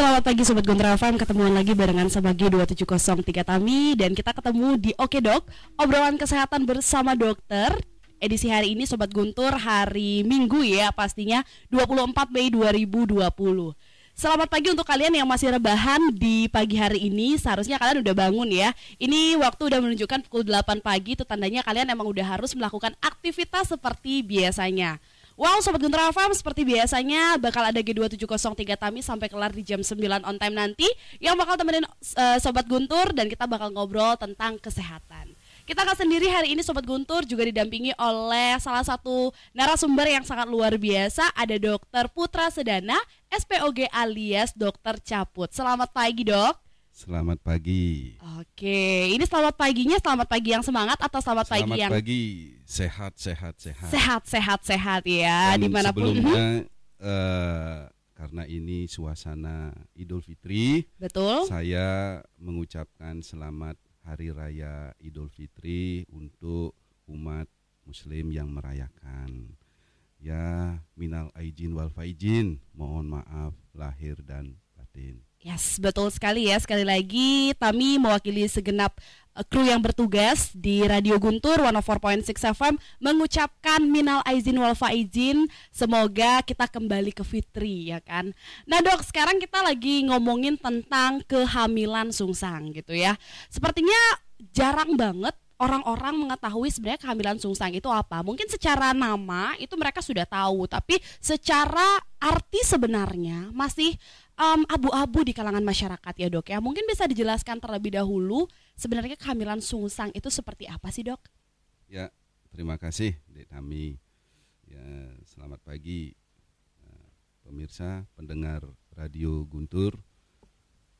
Selamat pagi Sobat Gontra FM, ketemuan lagi barengan sama G2703 Tami. Dan kita ketemu di Oke Dok, obrolan kesehatan bersama dokter. Edisi hari ini Sobat Guntur, hari Minggu ya pastinya, 24 Mei 2020. Selamat pagi untuk kalian yang masih rebahan di pagi hari ini. Seharusnya kalian udah bangun ya. Ini waktu udah menunjukkan pukul 8 pagi, itu tandanya kalian emang udah harus melakukan aktivitas seperti biasanya. Wow, Sobat Guntur FM, seperti biasanya bakal ada G2703 Tami sampai kelar di jam 9 on time nanti, yang bakal temenin Sobat Guntur, dan kita bakal ngobrol tentang kesehatan. Kita akan sendiri hari ini Sobat Guntur, juga didampingi oleh salah satu narasumber yang sangat luar biasa. Ada Dr. Putra Sedana, SPOG alias Dokter Caput. Selamat pagi Dok. Selamat pagi. Oke, ini selamat paginya, selamat pagi yang semangat atau selamat pagi yang... Selamat pagi, sehat. Sehat ya, dan dimanapun. Sebelumnya, karena ini suasana Idul Fitri, Betul. saya mengucapkan selamat Hari Raya Idul Fitri untuk umat Muslim yang merayakan. Ya, minal aijin wal faizin, mohon maaf lahir dan batin. Yes, betul sekali ya. Sekali lagi Tami mewakili segenap kru yang bertugas di Radio Guntur 104.6 FM mengucapkan minal aizin wal faizin. Semoga kita kembali ke fitri ya kan. Nah Dok, sekarang kita lagi ngomongin tentang kehamilan sungsang gitu ya. Sepertinya jarang banget orang-orang mengetahui sebenarnya kehamilan sungsang itu apa. Mungkin secara nama itu mereka sudah tahu, tapi secara arti sebenarnya masih abu-abu di kalangan masyarakat ya Dok ya. Mungkin bisa dijelaskan terlebih dahulu sebenarnya kehamilan sungsang itu seperti apa sih Dok? Ya, terima kasih Dek Tami. Ya, selamat pagi pemirsa, pendengar Radio Guntur.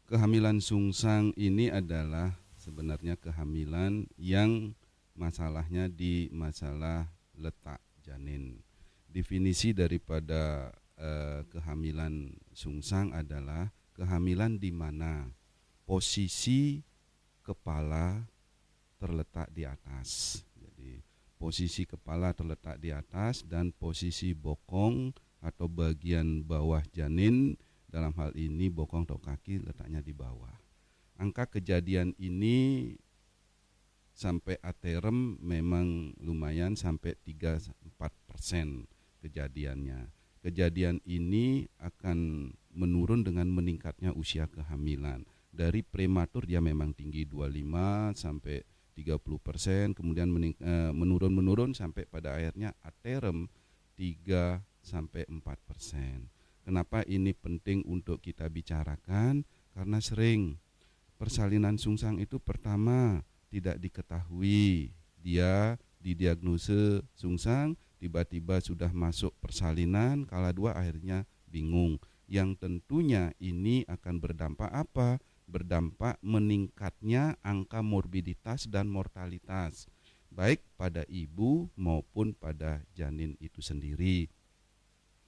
Kehamilan sungsang ini adalah sebenarnya kehamilan yang masalahnya di masalah letak janin. Definisi daripada kehamilan sungsang adalah kehamilan di mana posisi kepala terletak di atas. Jadi posisi kepala terletak di atas dan posisi bokong atau bagian bawah janin, dalam hal ini bokong atau kaki, letaknya di bawah. Angka kejadian ini sampai aterem memang lumayan, sampai 3-4% kejadiannya. Kejadian ini akan menurun dengan meningkatnya usia kehamilan. Dari prematur dia memang tinggi 25 sampai 30%, kemudian menurun sampai pada akhirnya aterem 3-4%. Kenapa ini penting untuk kita bicarakan? Karena sering persalinan sungsang itu pertama tidak diketahui, dia didiagnose sungsang, tiba-tiba sudah masuk persalinan, kala dua akhirnya bingung. Yang tentunya ini akan berdampak apa? Berdampak meningkatnya angka morbiditas dan mortalitas, baik pada ibu maupun pada janin itu sendiri.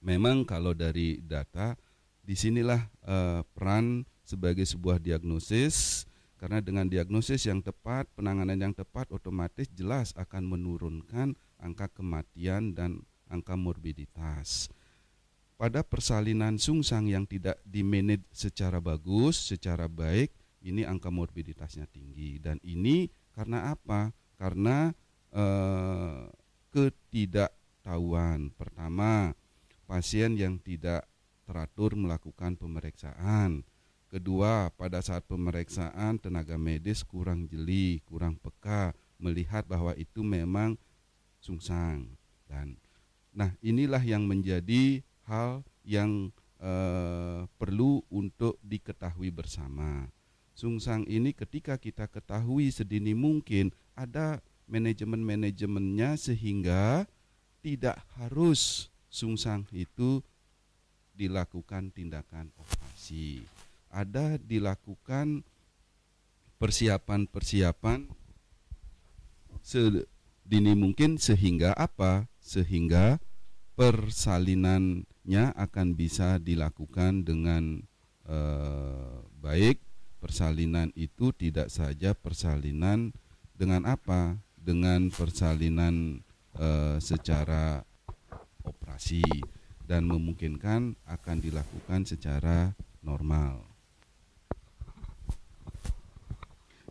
Memang kalau dari data, disinilah peran sebagai sebuah diagnosis, karena dengan diagnosis yang tepat, penanganan yang tepat, otomatis jelas akan menurunkan angka kematian dan angka morbiditas. Pada persalinan sungsang yang tidak dimanage secara bagus, secara baik, ini angka morbiditasnya tinggi. Dan ini karena apa? Karena ketidaktahuan. Pertama, pasien yang tidak teratur melakukan pemeriksaan. Kedua, pada saat pemeriksaan tenaga medis kurang jeli, kurang peka melihat bahwa itu memang sungsang. Dan nah, inilah yang menjadi hal yang perlu untuk diketahui bersama. Sungsang ini ketika kita ketahui sedini mungkin, ada manajemennya sehingga tidak harus sungsang itu dilakukan tindakan operasi. Ada dilakukan persiapan sedini mungkin sehingga apa? Sehingga persalinannya akan bisa dilakukan dengan baik. Persalinan itu tidak saja persalinan dengan apa? Dengan persalinan secara operasi, dan memungkinkan akan dilakukan secara normal.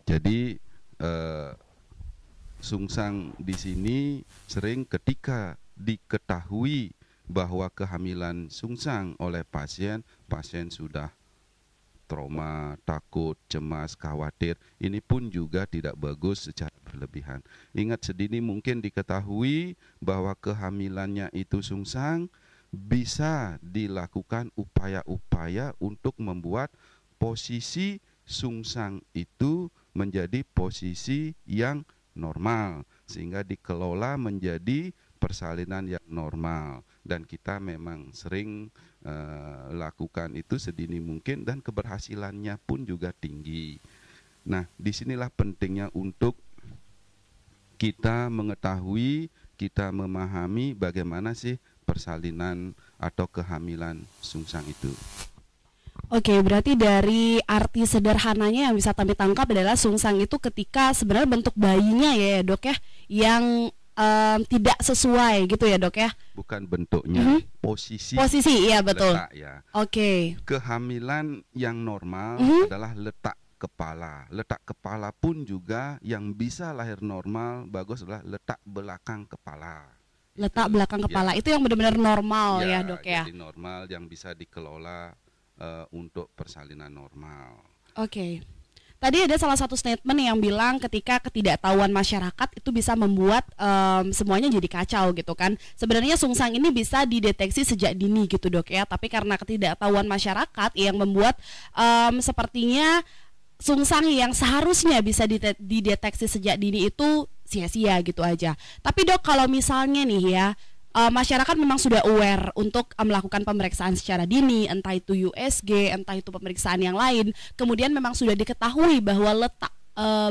Jadi sungsang di sini sering ketika diketahui bahwa kehamilan sungsang oleh pasien, pasien sudah trauma, takut, cemas, khawatir. Ini pun juga tidak bagus secara berlebihan. Ingat, sedini mungkin diketahui bahwa kehamilannya itu sungsang, bisa dilakukan upaya-upaya untuk membuat posisi sungsang itu menjadi posisi yang normal, sehingga dikelola menjadi persalinan yang normal. Dan kita memang sering lakukan itu sedini mungkin dan keberhasilannya pun juga tinggi. Nah, disinilah pentingnya untuk kita mengetahui, kita memahami bagaimana sih persalinan atau kehamilan sungsang itu. Oke, berarti dari arti sederhananya yang bisa kami tangkap adalah sungsang itu ketika sebenarnya bentuk bayinya ya dok ya, yang tidak sesuai gitu ya dok ya. Bukan bentuknya, posisi. Posisi, iya betul. Letak, ya. Oke. Kehamilan yang normal adalah letak kepala. Letak kepala pun juga yang bisa lahir normal, bagus adalah letak belakang kepala. Letak belakang kepala itu yang benar-benar normal ya dok ya. Jadi normal yang bisa dikelola untuk persalinan normal. Oke. Tadi ada salah satu statement yang bilang ketika ketidaktahuan masyarakat itu bisa membuat semuanya jadi kacau gitu kan. Sebenarnya sungsang ini bisa dideteksi sejak dini gitu dok ya. Tapi karena ketidaktahuan masyarakat yang membuat sepertinya sungsang yang seharusnya bisa dideteksi sejak dini itu sia-sia gitu aja. Tapi dok, kalau misalnya nih ya, masyarakat memang sudah aware untuk melakukan pemeriksaan secara dini, entah itu USG, entah itu pemeriksaan yang lain, kemudian memang sudah diketahui bahwa letak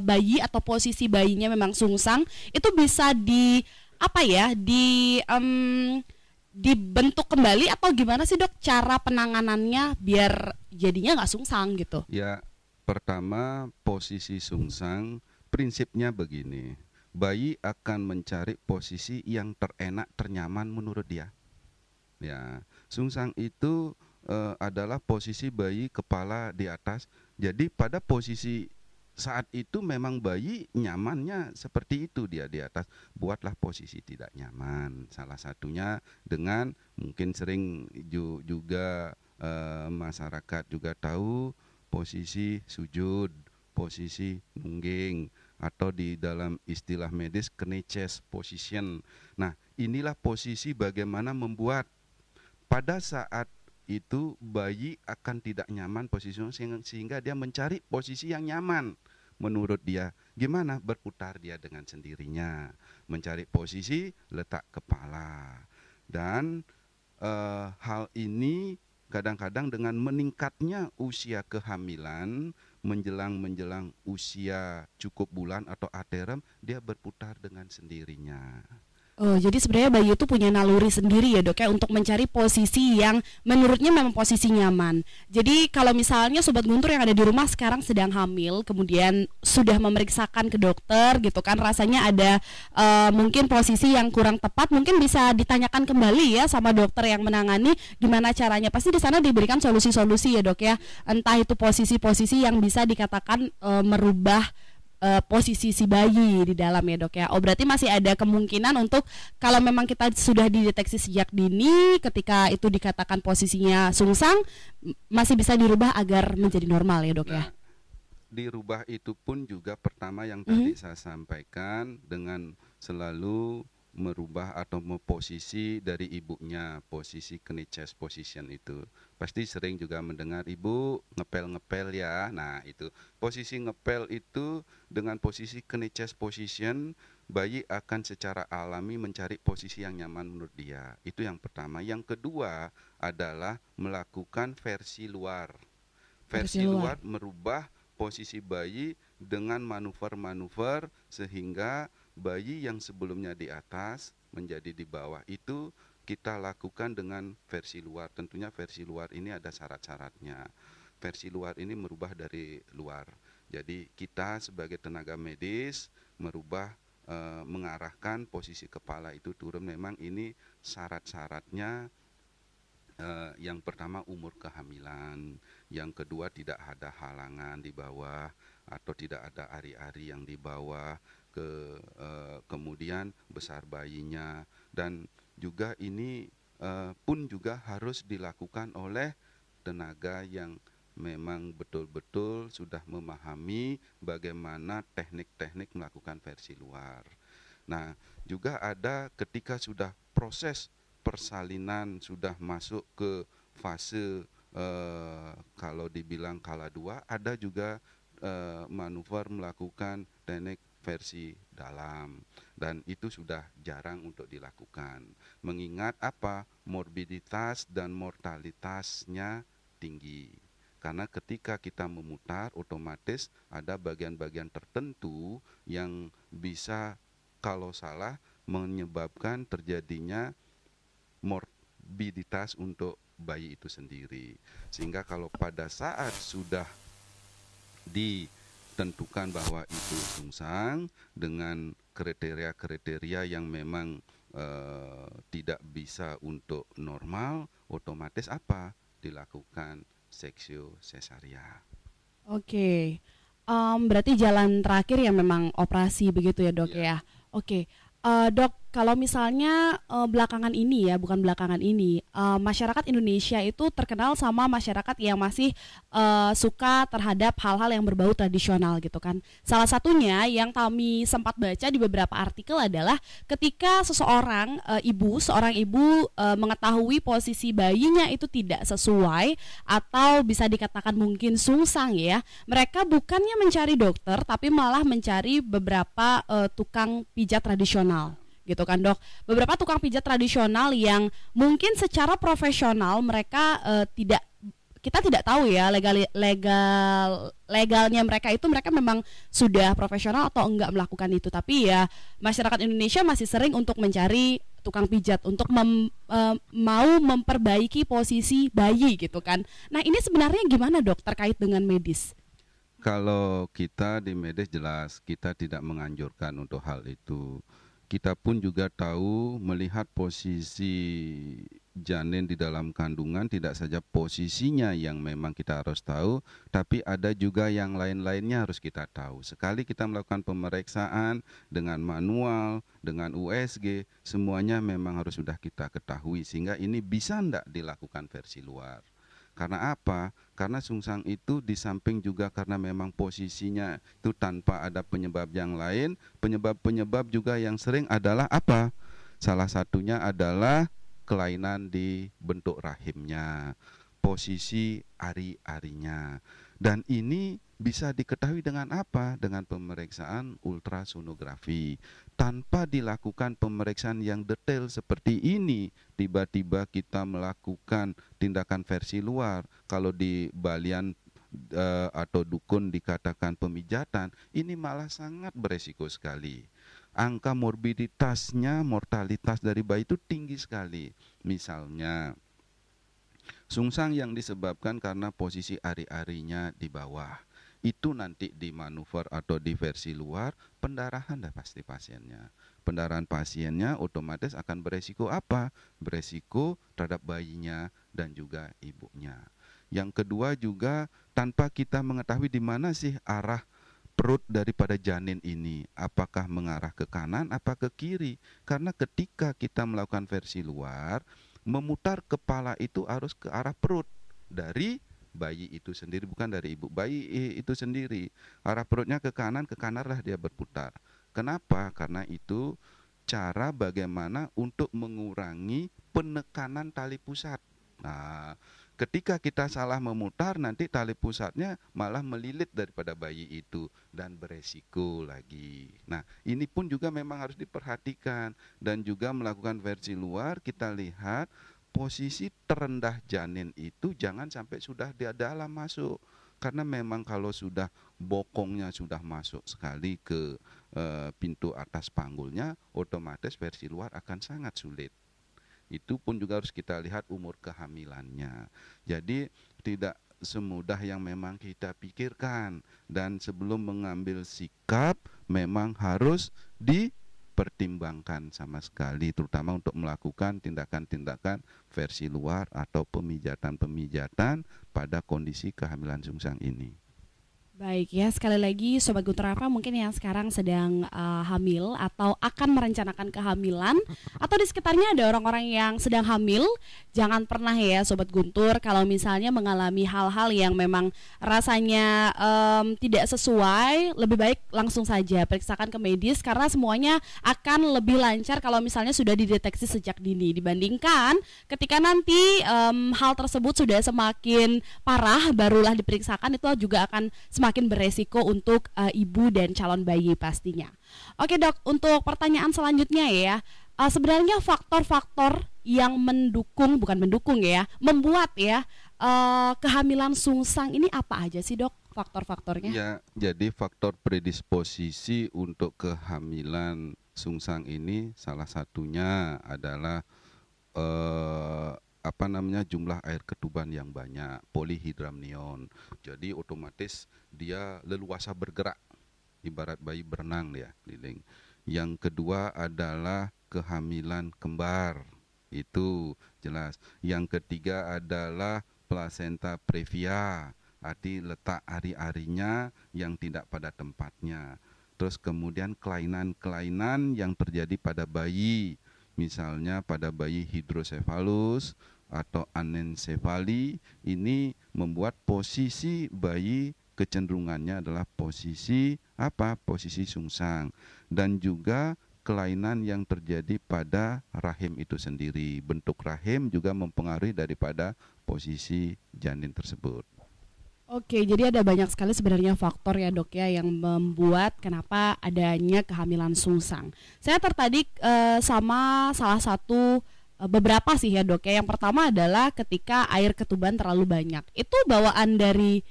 bayi atau posisi bayinya memang sungsang, itu bisa dibentuk kembali atau gimana sih dok cara penanganannya biar jadinya nggak sungsang gitu? Ya, pertama posisi sungsang prinsipnya begini. Bayi akan mencari posisi yang terenak, ternyaman menurut dia. Ya, sungsang itu adalah posisi bayi kepala di atas. Jadi pada posisi saat itu memang bayi nyamannya seperti itu, dia di atas. Buatlah posisi tidak nyaman. Salah satunya dengan mungkin sering juga masyarakat juga tahu posisi sujud, posisi nungging, atau di dalam istilah medis knee chest position. Nah, inilah posisi bagaimana membuat pada saat itu bayi akan tidak nyaman posisinya, sehingga dia mencari posisi yang nyaman menurut dia. Gimana? Berputar dia dengan sendirinya, mencari posisi letak kepala. Dan hal ini kadang-kadang dengan meningkatnya usia kehamilan menjelang usia cukup bulan atau aterem, dia berputar dengan sendirinya. Oh, jadi sebenarnya bayi itu punya naluri sendiri ya dok ya untuk mencari posisi yang menurutnya memang posisi nyaman. Jadi kalau misalnya Sobat Guntur yang ada di rumah sekarang sedang hamil, kemudian sudah memeriksakan ke dokter gitu kan, rasanya ada mungkin posisi yang kurang tepat, mungkin bisa ditanyakan kembali ya sama dokter yang menangani gimana caranya. Pasti di sana diberikan solusi-solusi ya dok ya, entah itu posisi-posisi yang bisa dikatakan merubah posisi si bayi di dalam ya dok ya. Oh, berarti masih ada kemungkinan untuk kalau memang kita sudah dideteksi sejak dini, ketika itu dikatakan posisinya sungsang, masih bisa dirubah agar menjadi normal ya dok ya. Dirubah itu pun juga pertama yang tadi saya sampaikan dengan selalu merubah atau posisi dari ibunya, posisi knee chest position itu. Pasti sering juga mendengar ibu ngepel-ngepel ya. Nah, itu posisi ngepel itu dengan posisi knee chest position, bayi akan secara alami mencari posisi yang nyaman menurut dia. Itu yang pertama. Yang kedua adalah melakukan versi luar. Versi luar merubah posisi bayi dengan manuver-manuver sehingga bayi yang sebelumnya di atas menjadi di bawah. Itu kita lakukan dengan versi luar. Tentunya versi luar ini ada syarat-syaratnya. Versi luar ini merubah dari luar. Jadi kita sebagai tenaga medis merubah, mengarahkan posisi kepala itu turun. Memang ini syarat-syaratnya Yang pertama umur kehamilan, yang kedua tidak ada halangan di bawah atau tidak ada ari-ari yang di bawah, kemudian besar bayinya, dan juga ini pun juga harus dilakukan oleh tenaga yang memang betul-betul sudah memahami bagaimana teknik-teknik melakukan versi luar. Nah, juga ada ketika sudah proses persalinan sudah masuk ke fase kalau dibilang kala 2, ada juga manuver melakukan teknik versi dalam, dan itu sudah jarang untuk dilakukan mengingat apa, morbiditas dan mortalitasnya tinggi. Karena ketika kita memutar, otomatis ada bagian-bagian tertentu yang bisa kalau salah menyebabkan terjadinya morbiditas untuk bayi itu sendiri. Sehingga kalau pada saat sudah ditentukan bahwa itu sungsang dengan kriteria-kriteria yang memang tidak bisa untuk normal, otomatis apa? Dilakukan seksio sesaria. Oke. Berarti jalan terakhir ya memang operasi begitu ya dok Ya. ya. Oke. Dok, kalau misalnya belakangan ini ya, bukan belakangan ini, masyarakat Indonesia itu terkenal sama masyarakat yang masih suka terhadap hal-hal yang berbau tradisional gitu kan. Salah satunya yang kami sempat baca di beberapa artikel adalah ketika seorang ibu mengetahui posisi bayinya itu tidak sesuai atau bisa dikatakan mungkin sungsang ya, mereka bukannya mencari dokter tapi malah mencari beberapa tukang pijat tradisional gitu kan dok. Beberapa tukang pijat tradisional yang mungkin secara profesional mereka kita tidak tahu ya legalnya mereka itu, mereka memang sudah profesional atau enggak melakukan itu, tapi ya masyarakat Indonesia masih sering untuk mencari tukang pijat untuk mau memperbaiki posisi bayi gitu kan. Nah ini sebenarnya gimana dok terkait dengan medis? Kalau kita di medis jelas kita tidak menganjurkan untuk hal itu. Kita pun juga tahu melihat posisi janin di dalam kandungan tidak saja posisinya yang memang kita harus tahu, tapi ada juga yang lain-lainnya harus kita tahu. Sekali kita melakukan pemeriksaan dengan manual, dengan USG, semuanya memang harus sudah kita ketahui sehingga ini bisa tidak dilakukan versi luar. Karena apa? Karena sungsang itu di samping juga karena memang posisinya itu tanpa ada penyebab yang lain, penyebab-penyebab juga yang sering adalah apa? Salah satunya adalah kelainan di bentuk rahimnya, posisi ari-arinya. Dan ini bisa diketahui dengan apa? Dengan pemeriksaan ultrasonografi. Tanpa dilakukan pemeriksaan yang detail seperti ini, tiba-tiba kita melakukan tindakan versi luar. Kalau di balian atau dukun dikatakan pemijatan, ini malah sangat beresiko sekali. Angka morbiditasnya, mortalitas dari bayi itu tinggi sekali. Misalnya sungsang yang disebabkan karena posisi ari-arinya di bawah, itu nanti di manuver atau di versi luar, pendarahan dah pasti pasiennya. Pendarahan pasiennya otomatis akan beresiko apa? Beresiko terhadap bayinya dan juga ibunya. Yang kedua juga tanpa kita mengetahui di mana sih arah perut daripada janin ini, apakah mengarah ke kanan apa ke kiri. Karena ketika kita melakukan versi luar, memutar kepala itu harus ke arah perut dari bayi itu sendiri, bukan dari ibu bayi itu sendiri. Arah perutnya ke kananlah dia berputar. Kenapa? Karena itu cara bagaimana untuk mengurangi penekanan tali pusat. Nah, ketika kita salah memutar, nanti tali pusatnya malah melilit daripada bayi itu dan beresiko lagi. Nah, ini pun juga memang harus diperhatikan. Dan juga melakukan versi luar, kita lihat posisi terendah janin itu jangan sampai sudah di dalam masuk. Karena memang kalau sudah bokongnya sudah masuk sekali ke pintu atas panggulnya, otomatis versi luar akan sangat sulit. Itu pun juga harus kita lihat umur kehamilannya. Jadi tidak semudah yang memang kita pikirkan, dan sebelum mengambil sikap memang harus dipertimbangkan sama sekali, terutama untuk melakukan tindakan-tindakan versi luar atau pemijatan-pemijatan pada kondisi kehamilan sungsang ini. Baik ya, sekali lagi Sobat Guntur apa mungkin yang sekarang sedang hamil atau akan merencanakan kehamilan atau di sekitarnya ada orang-orang yang sedang hamil, jangan pernah ya Sobat Guntur kalau misalnya mengalami hal-hal yang memang rasanya tidak sesuai, lebih baik langsung saja periksakan ke medis karena semuanya akan lebih lancar kalau misalnya sudah dideteksi sejak dini dibandingkan ketika nanti hal tersebut sudah semakin parah barulah diperiksakan, itu juga akan semakin beresiko untuk ibu dan calon bayi pastinya. Oke dok, untuk pertanyaan selanjutnya ya, sebenarnya faktor-faktor yang membuat ya kehamilan sungsang ini apa aja sih dok, faktor-faktornya? Ya, jadi faktor predisposisi untuk kehamilan sungsang ini salah satunya adalah jumlah air ketuban yang banyak, polihidramnion. Jadi otomatis dia leluasa bergerak, ibarat bayi berenang dia, Liling. Yang kedua adalah kehamilan kembar, itu jelas. Yang ketiga adalah plasenta previa, arti letak ari-arinya yang tidak pada tempatnya. Terus kemudian kelainan-kelainan yang terjadi pada bayi, misalnya pada bayi hidrosefalus atau anencefali, ini membuat posisi bayi kecenderungannya adalah posisi posisi sungsang, dan juga kelainan yang terjadi pada rahim itu sendiri. Bentuk rahim juga mempengaruhi daripada posisi janin tersebut. Oke, jadi ada banyak sekali sebenarnya faktor ya dok ya yang membuat kenapa adanya kehamilan sungsang. Saya tertarik sama salah satu beberapa sih ya dok ya. Yang pertama adalah ketika air ketuban terlalu banyak. Itu bawaan dari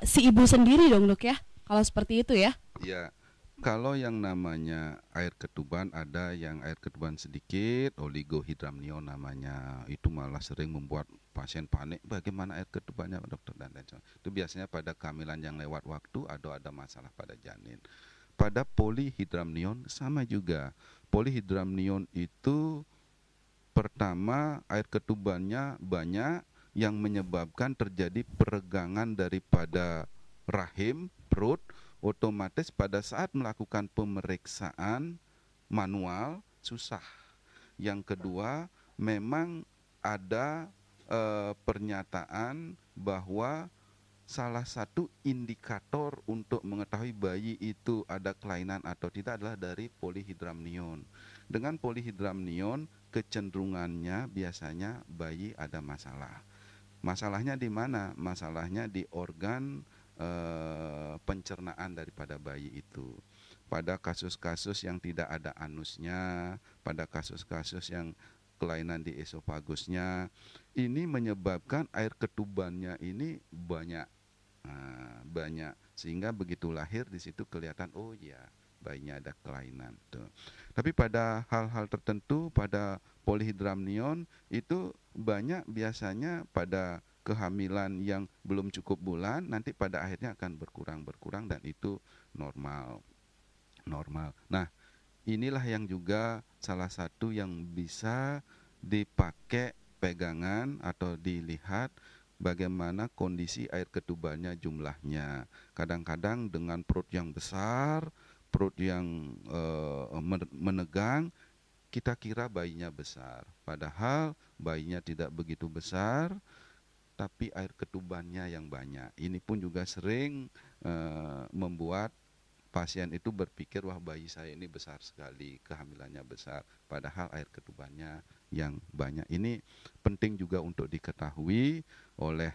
si ibu sendiri dong dok ya, kalau seperti itu ya? Ya, kalau yang namanya air ketuban, ada yang air ketuban sedikit, oligohidramnion namanya. Itu malah sering membuat pasien panik, bagaimana air ketubannya dokter dan lain sebagainya. Itu biasanya pada kehamilan yang lewat waktu atau ada masalah pada janin. Pada polihidramnion sama juga. Polihidramnion itu pertama air ketubannya banyak yang menyebabkan terjadi peregangan daripada rahim, perut, otomatis pada saat melakukan pemeriksaan manual susah. Yang kedua, memang ada pernyataan bahwa salah satu indikator untuk mengetahui bayi itu ada kelainan atau tidak adalah dari polihidramnion. Dengan polihidramnion kecenderungannya biasanya bayi ada masalah. Masalahnya di mana? Masalahnya di organ pencernaan daripada bayi itu. Pada kasus-kasus yang tidak ada anusnya, pada kasus-kasus yang kelainan di esofagusnya, ini menyebabkan air ketubannya ini banyak, sehingga begitu lahir di situ kelihatan oh ya bayinya ada kelainan tuh. Tapi pada hal-hal tertentu, pada polihidramnion itu banyak biasanya pada kehamilan yang belum cukup bulan, nanti pada akhirnya akan berkurang dan itu normal. Nah, inilah yang juga salah satu yang bisa dipakai pegangan atau dilihat bagaimana kondisi air ketubannya jumlahnya. Kadang-kadang dengan perut yang besar, perut yang menegang, kita kira bayinya besar. Padahal bayinya tidak begitu besar, tapi air ketubannya yang banyak. Ini pun juga sering membuat pasien itu berpikir wah bayi saya ini besar sekali, kehamilannya besar, padahal air ketubannya yang banyak. Ini penting juga untuk diketahui oleh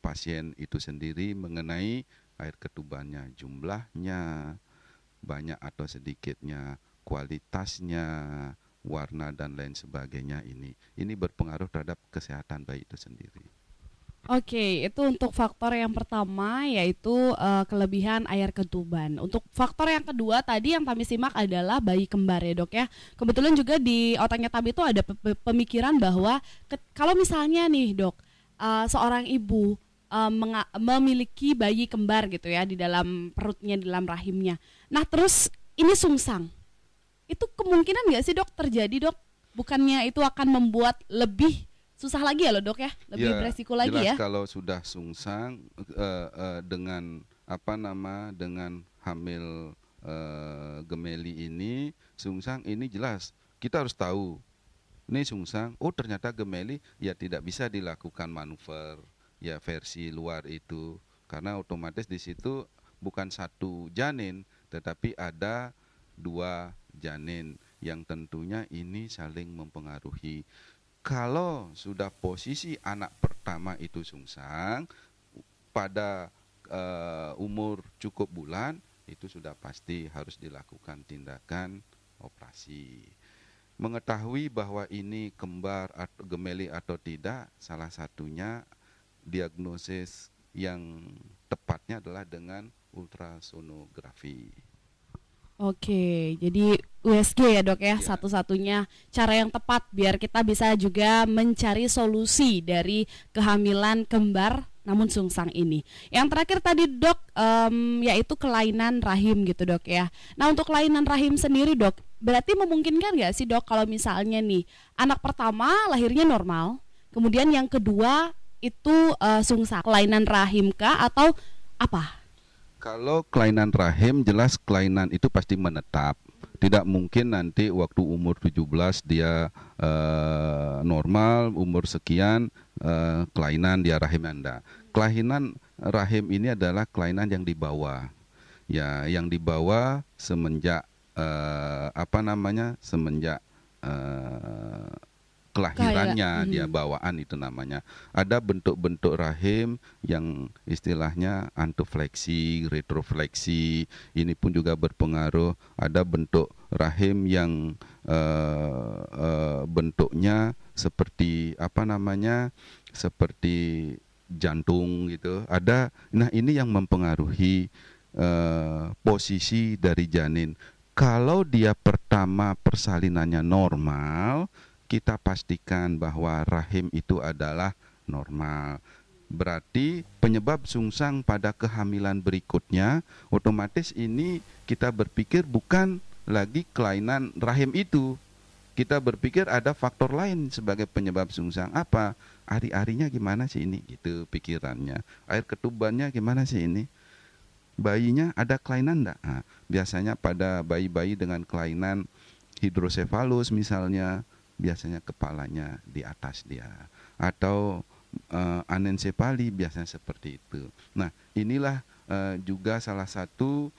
pasien itu sendiri mengenai air ketubannya, jumlahnya, banyak atau sedikitnya, kualitasnya, warna dan lain sebagainya. Ini berpengaruh terhadap kesehatan bayi itu sendiri. Oke, itu untuk faktor yang pertama yaitu kelebihan air ketuban. Untuk faktor yang kedua tadi yang kami simak adalah bayi kembar ya dok ya. Kebetulan juga di otaknya Tami itu ada pemikiran bahwa kalau misalnya nih dok, seorang ibu memiliki bayi kembar gitu ya di dalam perutnya, di dalam rahimnya. Nah terus ini sungsang, itu kemungkinan nggak sih dok terjadi dok? Bukannya itu akan membuat lebih susah lagi ya loh dok ya, lebih Ya, beresiko lagi jelas ya? kalau sudah sungsang dengan dengan hamil gemeli ini, sungsang ini jelas kita harus tahu. Ini sungsang, oh ternyata gemeli, ya tidak bisa dilakukan manuver ya versi luar itu, karena otomatis di situ bukan satu janin, tetapi ada dua janin yang tentunya ini saling mempengaruhi. Kalau sudah posisi anak pertama itu sungsang pada umur cukup bulan, itu sudah pasti harus dilakukan tindakan operasi. Mengetahui bahwa ini kembar atau gemeli atau tidak, salah satunya diagnosis yang tepatnya adalah dengan ultrasonografi. Oke, jadi USG ya dok ya, Ya. satu-satunya cara yang tepat biar kita bisa juga mencari solusi dari kehamilan kembar namun sungsang ini. Yang terakhir tadi dok, yaitu kelainan rahim gitu dok ya. Nah untuk kelainan rahim sendiri dok, berarti memungkinkan nggak sih dok kalau misalnya nih anak pertama lahirnya normal, kemudian yang kedua itu sungsang, kelainan rahim kah atau apa? Kalau kelainan rahim, jelas kelainan itu pasti menetap. Tidak mungkin nanti waktu umur 17 dia normal, umur sekian kelainan dia rahim Anda. Kelainan rahim ini adalah kelainan yang dibawa. Ya, yang dibawa semenjak semenjak kelahirannya, dia bawaan itu namanya. Ada bentuk-bentuk rahim yang istilahnya antofleksi, retrofleksi, ini pun juga berpengaruh. Ada bentuk rahim yang bentuknya seperti seperti jantung gitu. Nah ini yang mempengaruhi posisi dari janin. Kalau dia pertama persalinannya normal, kita pastikan bahwa rahim itu adalah normal. Berarti penyebab sungsang pada kehamilan berikutnya, otomatis ini kita berpikir bukan lagi kelainan rahim itu. Kita berpikir ada faktor lain sebagai penyebab sungsang. Apa? Ari-arinya gimana sih ini? Gitu pikirannya. Air ketubannya gimana sih ini? Bayinya ada kelainan enggak? Nah, biasanya pada bayi-bayi dengan kelainan hidrosefalus misalnya, biasanya kepalanya di atas dia, atau anensepali biasanya seperti itu. Nah inilah juga salah satu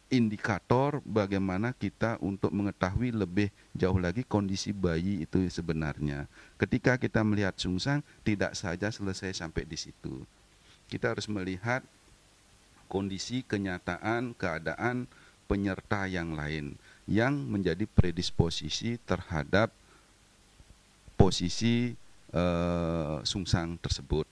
indikator bagaimana kita untuk mengetahui lebih jauh lagi kondisi bayi itu sebenarnya. Ketika kita melihat sungsang, tidak saja selesai sampai di situ. Kita harus melihat kondisi, kenyataan, keadaan penyerta yang lain yang menjadi predisposisi terhadap posisi sungsang tersebut.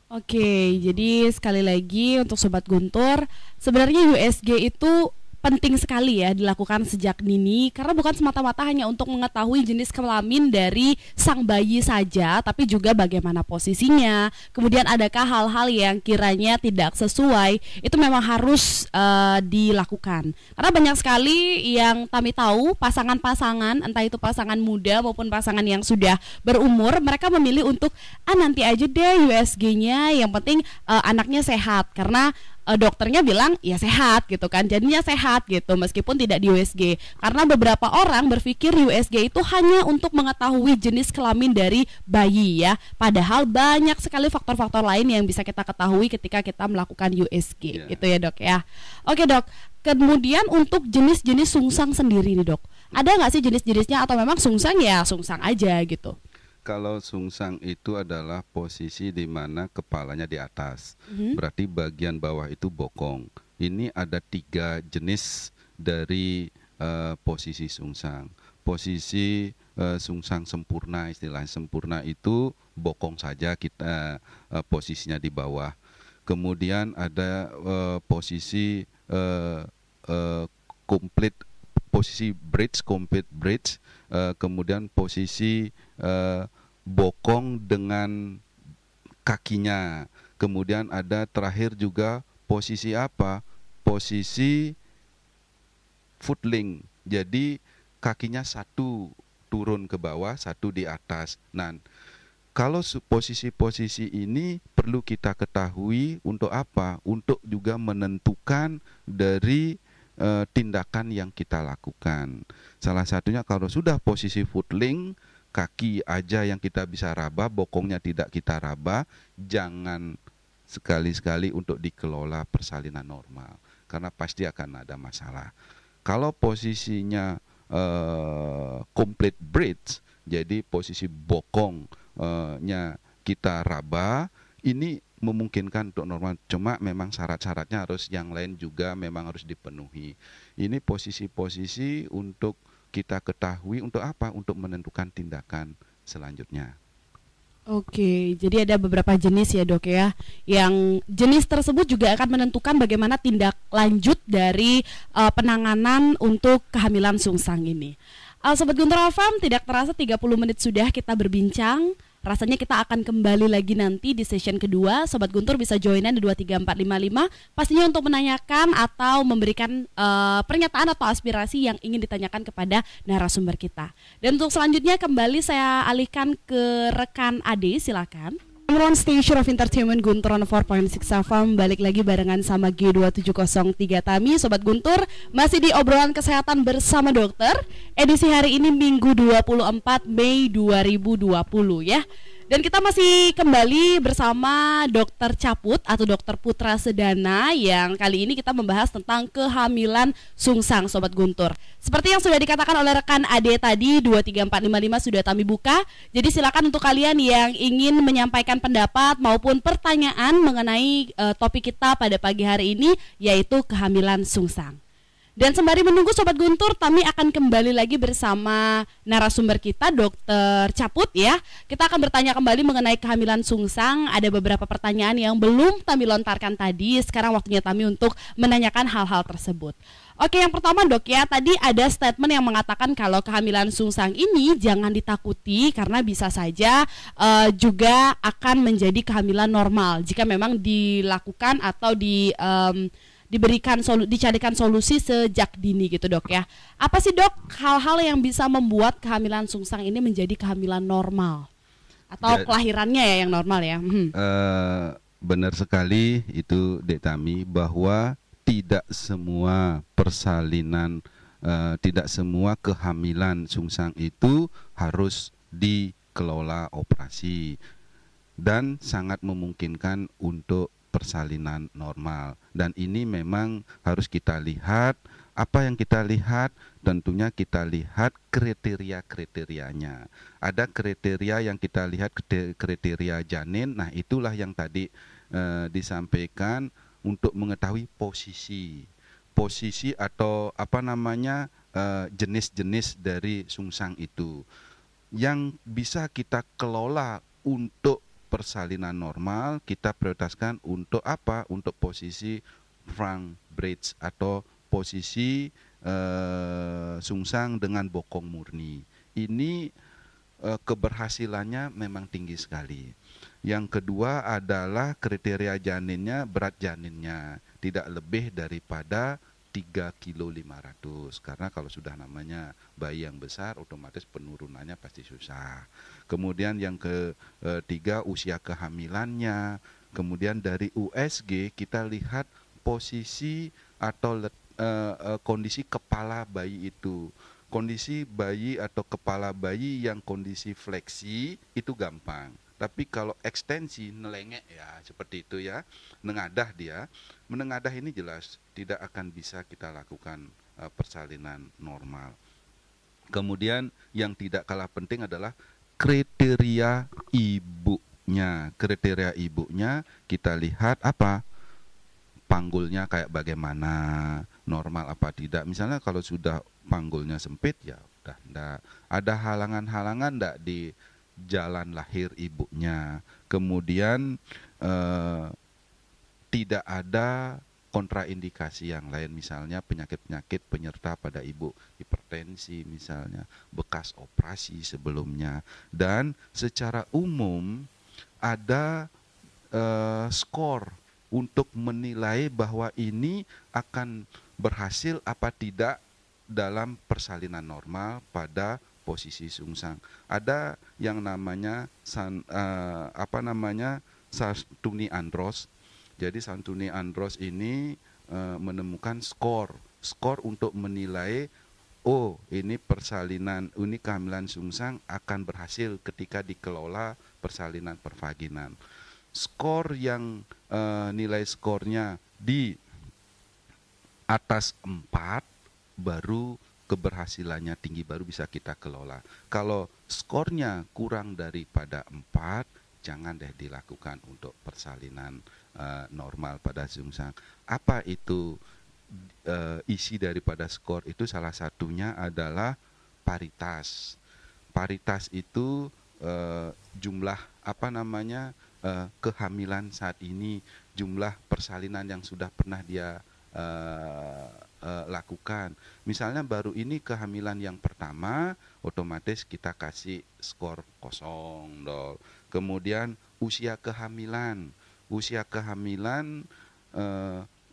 Oke, jadi sekali lagi untuk Sobat Guntur, sebenarnya USG itu penting sekali ya dilakukan sejak dini, karena bukan semata-mata hanya untuk mengetahui jenis kelamin dari sang bayi saja, tapi juga bagaimana posisinya, kemudian adakah hal-hal yang kiranya tidak sesuai, itu memang harus dilakukan. Karena banyak sekali yang kami tahu pasangan-pasangan, entah itu pasangan muda maupun pasangan yang sudah berumur, mereka memilih untuk nanti aja deh USG-nya, yang penting anaknya sehat, karena dokternya bilang ya sehat gitu kan, jadinya sehat gitu meskipun tidak di USG. Karena beberapa orang berpikir USG itu hanya untuk mengetahui jenis kelamin dari bayi ya, padahal banyak sekali faktor-faktor lain yang bisa kita ketahui ketika kita melakukan USG gitu ya dok ya. Oke dok, kemudian untuk jenis-jenis sungsang sendiri nih dok, ada nggak sih jenis-jenisnya atau memang sungsang ya sungsang aja gitu? Kalau sungsang itu adalah posisi di mana kepalanya di atas, berarti bagian bawah itu bokong. Ini ada 3 jenis dari posisi sungsang. Posisi sungsang sempurna, istilah sempurna itu bokong saja kita posisinya di bawah. Kemudian ada posisi complete, posisi bridge, complete bridge, kemudian posisi bokong dengan kakinya. Kemudian ada terakhir juga posisi apa? posisi footling. Jadi kakinya satu turun ke bawah, satu di atas. Nah, kalau posisi-posisi ini perlu kita ketahui untuk apa? Untuk juga menentukan dari tindakan yang kita lakukan. Salah satunya kalau sudah posisi footling, kaki aja yang kita bisa raba, bokongnya tidak kita raba, jangan sekali-sekali untuk dikelola persalinan normal, karena pasti akan ada masalah. Kalau posisinya complete bridge, jadi posisi bokongnya kita raba, ini memungkinkan untuk normal, cuma memang syarat-syaratnya harus yang lain juga memang harus dipenuhi. Ini posisi-posisi untuk kita ketahui untuk apa? Untuk menentukan tindakan selanjutnya. Oke, jadi ada beberapa jenis ya dok ya. Yang jenis tersebut juga akan menentukan bagaimana tindak lanjut dari penanganan untuk kehamilan sungsang ini. Sobat Guntur FM, tidak terasa 30 menit sudah kita berbincang. Rasanya kita akan kembali lagi nanti di session kedua. Sobat Guntur bisa joinan di 23455 pastinya untuk menanyakan atau memberikan pernyataan atau aspirasi yang ingin ditanyakan kepada narasumber kita. Dan untuk selanjutnya kembali saya alihkan ke rekan Ade, silakan. Number one station of entertainment Guntur on 4.6 FM. Balik lagi barengan sama G2703 Tami. Sobat Guntur, masih di obrolan kesehatan bersama dokter. Edisi hari ini Minggu 24 Mei 2020 ya. Dan kita masih kembali bersama Dokter Caput atau Dokter Putra Sedana, yang kali ini kita membahas tentang kehamilan sungsang, Sobat Guntur. Seperti yang sudah dikatakan oleh rekan Ade tadi, 23455 sudah kami buka. Jadi silakan untuk kalian yang ingin menyampaikan pendapat maupun pertanyaan mengenai topik kita pada pagi hari ini, yaitu kehamilan sungsang. Dan sembari menunggu Sobat Guntur, kami akan kembali lagi bersama narasumber kita, Dokter Caput ya. Kita akan bertanya kembali mengenai kehamilan sungsang. Ada beberapa pertanyaan yang belum kami lontarkan tadi. Sekarang waktunya kami untuk menanyakan hal-hal tersebut. Oke, yang pertama dok ya, tadi ada statement yang mengatakan kalau kehamilan sungsang ini jangan ditakuti karena bisa saja juga akan menjadi kehamilan normal jika memang dilakukan atau dicarikan solusi sejak dini gitu dok ya. Apa sih dok hal-hal yang bisa membuat kehamilan sungsang ini menjadi kehamilan normal atau kelahirannya ya yang normal ya? Benar sekali itu Dek Tami, bahwa tidak semua persalinan, tidak semua kehamilan sungsang itu harus dikelola operasi dan sangat memungkinkan untuk persalinan normal. Dan ini memang harus kita lihat. Apa yang kita lihat? Tentunya kita lihat kriteria-kriterianya. Ada kriteria yang kita lihat, kriteria janin. Nah, itulah yang tadi disampaikan untuk mengetahui posisi atau apa namanya jenis-jenis dari sungsang itu yang bisa kita kelola untuk persalinan normal. Kita prioritaskan untuk apa? Untuk posisi frank bridge atau posisi sungsang dengan bokong murni. Ini keberhasilannya memang tinggi sekali. Yang kedua adalah kriteria janinnya, berat janinnya tidak lebih daripada 3,5 kg, karena kalau sudah namanya bayi yang besar otomatis penurunannya pasti susah. Kemudian yang ketiga usia kehamilannya. Kemudian dari USG kita lihat posisi atau kondisi kepala bayi itu. Kondisi bayi atau kepala bayi yang kondisi fleksi itu gampang. Tapi kalau ekstensi, nelengek ya seperti itu ya, menengadah dia, menengadah ini jelas tidak akan bisa kita lakukan persalinan normal. Kemudian yang tidak kalah penting adalah kriteria ibunya. Kriteria ibunya kita lihat apa? Panggulnya kayak bagaimana, normal apa tidak. Misalnya kalau sudah panggulnya sempit ya udah enggak. Ada halangan-halangan enggak di jalan lahir ibunya. Kemudian tidak ada kontraindikasi yang lain, misalnya penyakit-penyakit penyerta pada ibu, hipertensi misalnya, bekas operasi sebelumnya. Dan secara umum ada skor untuk menilai bahwa ini akan berhasil apa tidak dalam persalinan normal pada posisi sungsang. Ada yang namanya Santuni Andros. Jadi Santuni Andros ini menemukan skor untuk menilai ini kehamilan sungsang akan berhasil ketika dikelola persalinan pervaginan. Skor yang nilai skornya di atas 4 baru keberhasilannya tinggi, baru bisa kita kelola. Kalau skornya kurang daripada 4, jangan deh dilakukan untuk persalinan normal pada sungsang. Apa itu isi daripada skor itu? Salah satunya adalah paritas. Paritas itu jumlah kehamilan saat ini, jumlah persalinan yang sudah pernah dia lakukan. Misalnya baru ini kehamilan yang pertama, otomatis kita kasih skor 0. Kemudian usia kehamilan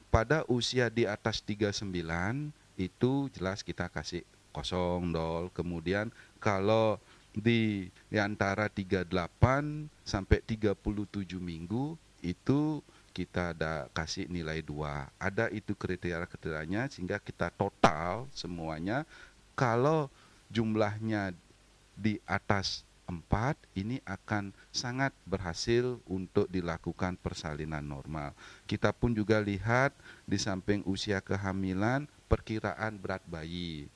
pada usia di atas 39 itu jelas kita kasih 0. Kemudian kalau di antara 38 sampai 37 minggu itu kita ada kasih nilai 2. Ada itu kriteria-kriterianya sehingga kita total semuanya. Kalau jumlahnya di atas 4, ini akan sangat berhasil untuk dilakukan persalinan normal. Kita pun juga lihat di samping usia kehamilan, perkiraan berat bayi.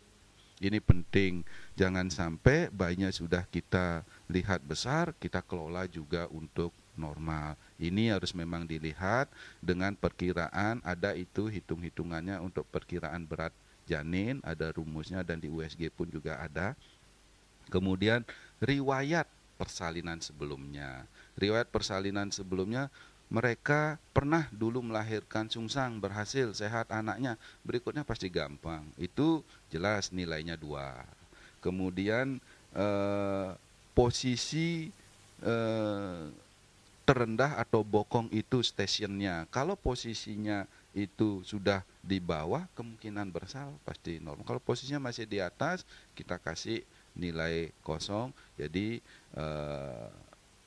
Ini penting, jangan sampai bayinya sudah kita lihat besar, kita kelola juga untuk normal. Ini harus memang dilihat dengan perkiraan, ada itu hitung-hitungannya untuk perkiraan berat janin, ada rumusnya dan di USG pun juga ada. Kemudian riwayat persalinan sebelumnya. Riwayat persalinan sebelumnya, mereka pernah dulu melahirkan sungsang, berhasil, sehat anaknya, berikutnya pasti gampang. Itu jelas nilainya 2. Kemudian posisi terendah atau bokong itu stationnya. Kalau posisinya itu sudah di bawah, kemungkinan bersal pasti normal. Kalau posisinya masih di atas, kita kasih nilai 0. Jadi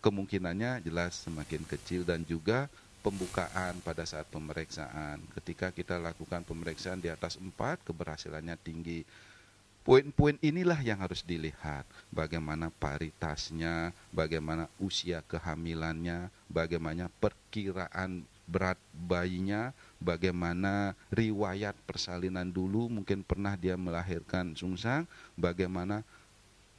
kemungkinannya jelas semakin kecil. Dan juga pembukaan pada saat pemeriksaan. Ketika kita lakukan pemeriksaan di atas 4, keberhasilannya tinggi. Poin-poin inilah yang harus dilihat. Bagaimana paritasnya, bagaimana usia kehamilannya, bagaimana perkiraan berat bayinya, bagaimana riwayat persalinan dulu, mungkin pernah dia melahirkan sungsang, bagaimana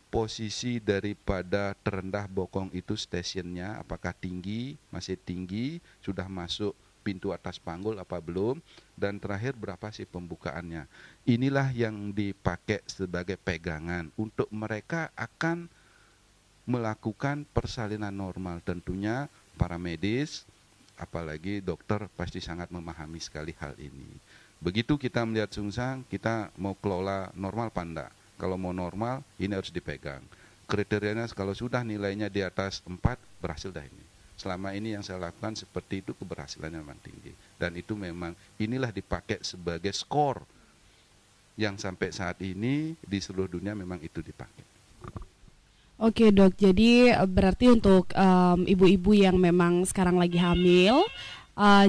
posisi daripada terendah bokong itu stationnya, apakah tinggi, masih tinggi, sudah masuk pintu atas panggul apa belum, dan terakhir berapa sih pembukaannya. Inilah yang dipakai sebagai pegangan untuk mereka akan melakukan persalinan normal. Tentunya para medis, apalagi dokter pasti sangat memahami sekali hal ini. Begitu kita melihat sungsang, kita mau kelola normal apa enggak? Kalau mau normal, ini harus dipegang. Kriterianya kalau sudah nilainya di atas 4, berhasil dah ini. Selama ini yang saya lakukan seperti itu, keberhasilannya memang tinggi. Dan itu memang inilah dipakai sebagai skor yang sampai saat ini di seluruh dunia memang itu dipakai. Oke dok, jadi berarti untuk ibu-ibu yang memang sekarang lagi hamil,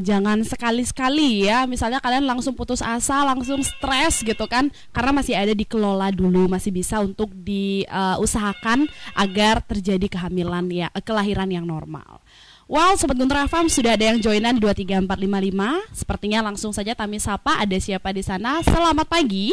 jangan sekali-sekali ya, misalnya kalian langsung putus asa, langsung stres gitu kan, karena masih ada dikelola dulu, masih bisa untuk diusahakan agar terjadi kehamilan ya, kelahiran yang normal. Well, Sobat Guntur FM sudah ada yang joinan 23455. Sepertinya langsung saja kami sapa, ada siapa di sana? Selamat pagi.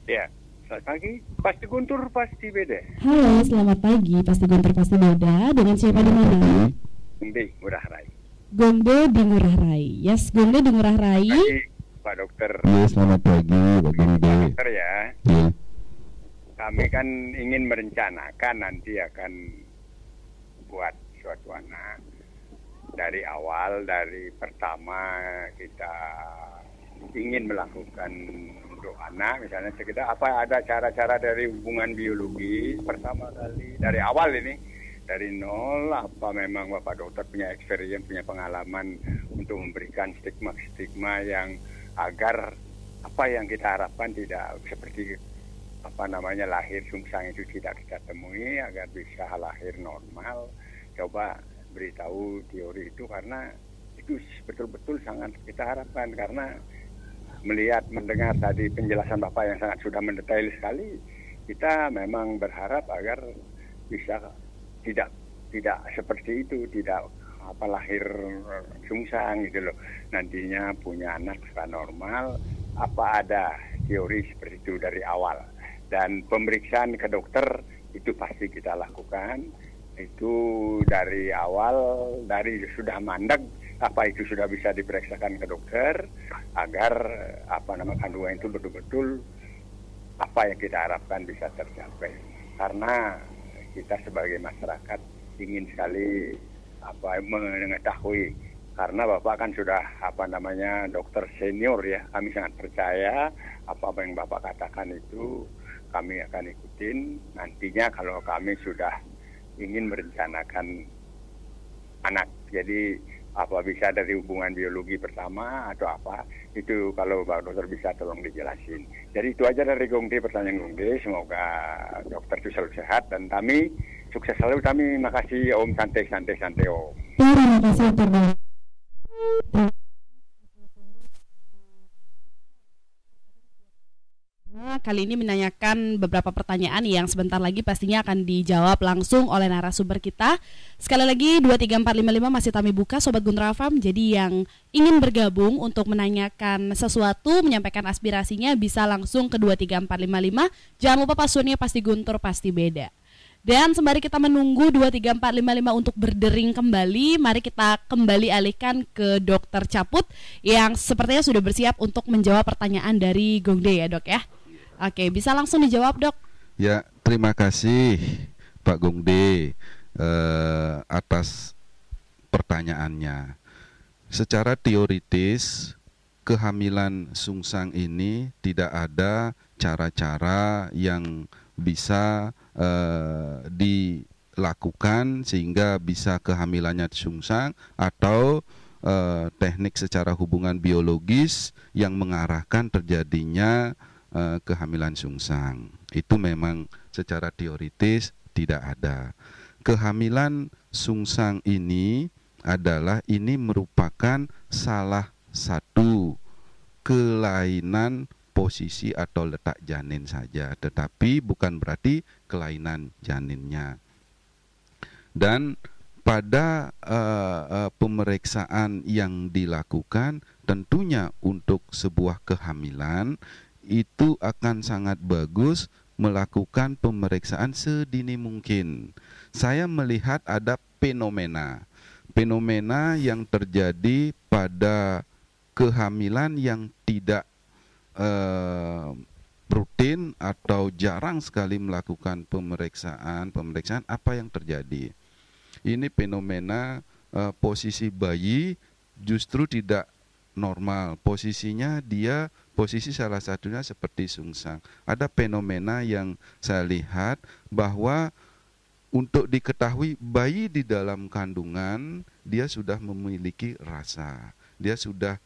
Ya, selamat pagi. Pasti Guntur pasti beda. Halo, selamat pagi. Pasti Guntur pasti beda. Dengan siapa di mana? Gongde Ngurah Rai. Gongde di Ngurah Rai. Yes, Gongde di Ngurah Rai. Pagi, Pak Dokter. Ya, selamat pagi, Pak Gongde. Pak Dokter ya. Ya. Kami kan ingin merencanakan nanti akan buat suatu anak. Dari awal, dari pertama kita ingin melakukan untuk anak, misalnya sekedar apa ada cara-cara dari hubungan biologis pertama kali dari awal ini dari nol, apa memang Bapak dokter punya experience, punya pengalaman untuk memberikan stigma-stigma yang agar apa yang kita harapkan tidak seperti lahir sungsang itu tidak kita temui, agar bisa lahir normal. Coba beritahu teori itu, karena itu betul-betul sangat kita harapkan, karena mendengar tadi penjelasan Bapak yang sangat sudah mendetail sekali, kita memang berharap agar bisa tidak seperti itu, tidak lahir sungsang gitu loh. Nantinya punya anak secara normal, apa ada teori seperti itu dari awal. Dan pemeriksaan ke dokter itu pasti kita lakukan. Itu dari awal, dari sudah mandek, apa itu sudah bisa diperiksakan ke dokter agar kandungan itu betul-betul apa yang kita harapkan bisa tercapai. Karena kita sebagai masyarakat ingin sekali mengetahui, karena Bapak kan sudah dokter senior ya, kami sangat percaya apa yang Bapak katakan itu kami akan ikutin. Nantinya kalau kami sudah ingin merencanakan anak, jadi apa bisa dari hubungan biologi pertama atau apa, itu kalau Pak Dokter bisa tolong dijelasin. Jadi itu aja dari Gongde, pertanyaan Gongde. Semoga dokter itu selalu sehat dan kami sukses selalu. Kami makasih Om, santai Om. Terima kasih Pak. Kali ini menanyakan beberapa pertanyaan yang sebentar lagi pastinya akan dijawab langsung oleh narasumber kita. Sekali lagi 23455 masih kami buka Sobat Guntur FM. Jadi yang ingin bergabung untuk menanyakan sesuatu, menyampaikan aspirasinya bisa langsung ke 23455. Jangan lupa passwordnya pasti Guntur pasti beda. Dan sembari kita menunggu 23455 untuk berdering kembali, mari kita kembali alihkan ke Dokter Caput yang sepertinya sudah bersiap untuk menjawab pertanyaan dari Gongde ya Dok ya. Oke, bisa langsung dijawab Dok. Ya, terima kasih Pak Gongde atas pertanyaannya. Secara teoritis, kehamilan sungsang ini tidak ada cara-cara yang bisa dilakukan sehingga bisa kehamilannya sungsang, atau teknik secara hubungan biologis yang mengarahkan terjadinya kehamilan sungsang. Itu memang secara teoritis tidak ada. Kehamilan sungsang ini merupakan salah satu kelainan posisi atau letak janin saja, tetapi bukan berarti kelainan janinnya. Dan pada pemeriksaan yang dilakukan, tentunya untuk sebuah kehamilan itu akan sangat bagus melakukan pemeriksaan sedini mungkin. Saya melihat ada fenomena yang terjadi pada kehamilan yang tidak rutin atau jarang sekali melakukan pemeriksaan. Apa yang terjadi? Ini fenomena posisi bayi justru tidak normal. Posisi salah satunya seperti sungsang. Ada fenomena yang saya lihat bahwa untuk diketahui bayi di dalam kandungan dia sudah memiliki rasa. Dia sudah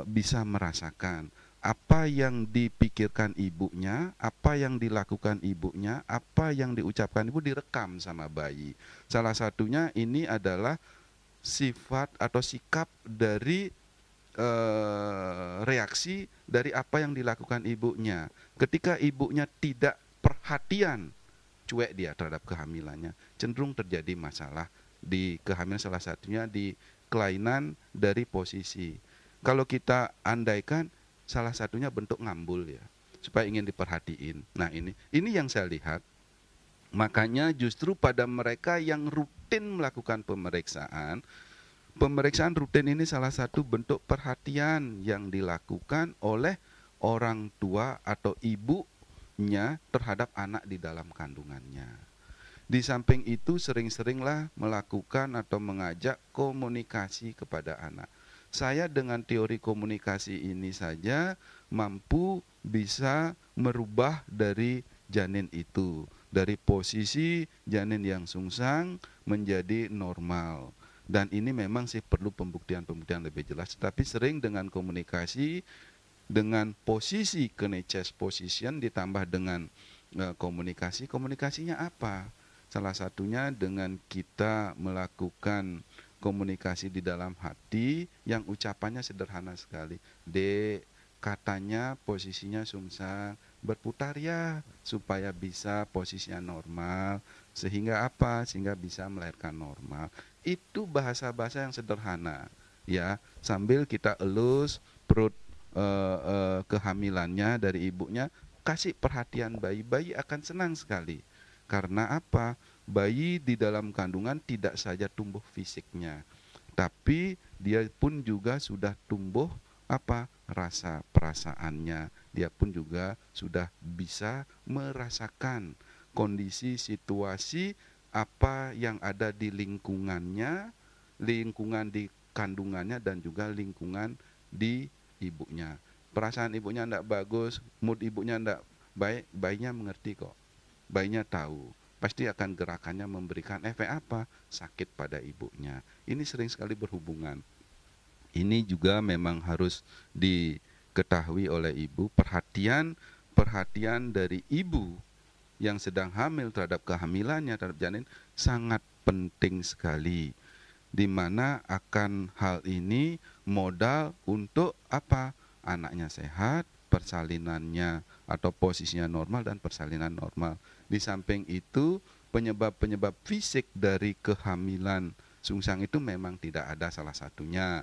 bisa merasakan apa yang dipikirkan ibunya, apa yang dilakukan ibunya, apa yang diucapkan ibu direkam sama bayi. Salah satunya ini adalah sifat atau sikap dari reaksi dari apa yang dilakukan ibunya. Ketika ibunya tidak perhatian, cuek dia terhadap kehamilannya, cenderung terjadi masalah di kehamilan, salah satunya di kelainan dari posisi. Kalau kita andaikan salah satunya bentuk ngambul ya, supaya ingin diperhatiin. Nah ini yang saya lihat. Makanya justru pada mereka yang rutin melakukan pemeriksaan rutin ini salah satu bentuk perhatian yang dilakukan oleh orang tua atau ibunya terhadap anak di dalam kandungannya. Di samping itu sering-seringlah melakukan atau mengajak komunikasi kepada anak. Saya dengan teori komunikasi ini saja mampu bisa merubah dari janin itu. dari posisi janin yang sungsang menjadi normal. Dan ini memang sih perlu pembuktian lebih jelas, tapi sering dengan komunikasi, dengan posisi kene chest position ditambah dengan komunikasinya apa? Salah satunya dengan kita melakukan komunikasi di dalam hati yang ucapannya sederhana sekali. Dek, katanya posisinya sungsang, berputar ya supaya bisa posisinya normal, sehingga apa? Sehingga bisa melahirkan normal. Itu bahasa-bahasa yang sederhana, ya, sambil kita elus perut kehamilannya dari ibunya, kasih perhatian bayi akan senang sekali. Karena apa? Bayi di dalam kandungan tidak saja tumbuh fisiknya, tapi dia pun juga sudah tumbuh apa? Rasa perasaannya. Dia pun juga sudah bisa merasakan kondisi situasi apa yang ada di lingkungannya, lingkungan di kandungannya dan juga lingkungan di ibunya. Perasaan ibunya tidak bagus, mood ibunya tidak baik, bayinya mengerti kok. Bayinya tahu, pasti akan gerakannya memberikan efek apa? Sakit pada ibunya. Ini sering sekali berhubungan. Ini juga memang harus diketahui oleh ibu, perhatian dari ibu yang sedang hamil terhadap kehamilannya, terhadap janin sangat penting sekali. Di mana akan hal ini modal untuk apa? Anaknya sehat, persalinannya atau posisinya normal dan persalinan normal. Di samping itu penyebab-penyebab fisik dari kehamilan sungsang itu memang tidak ada salah satunya.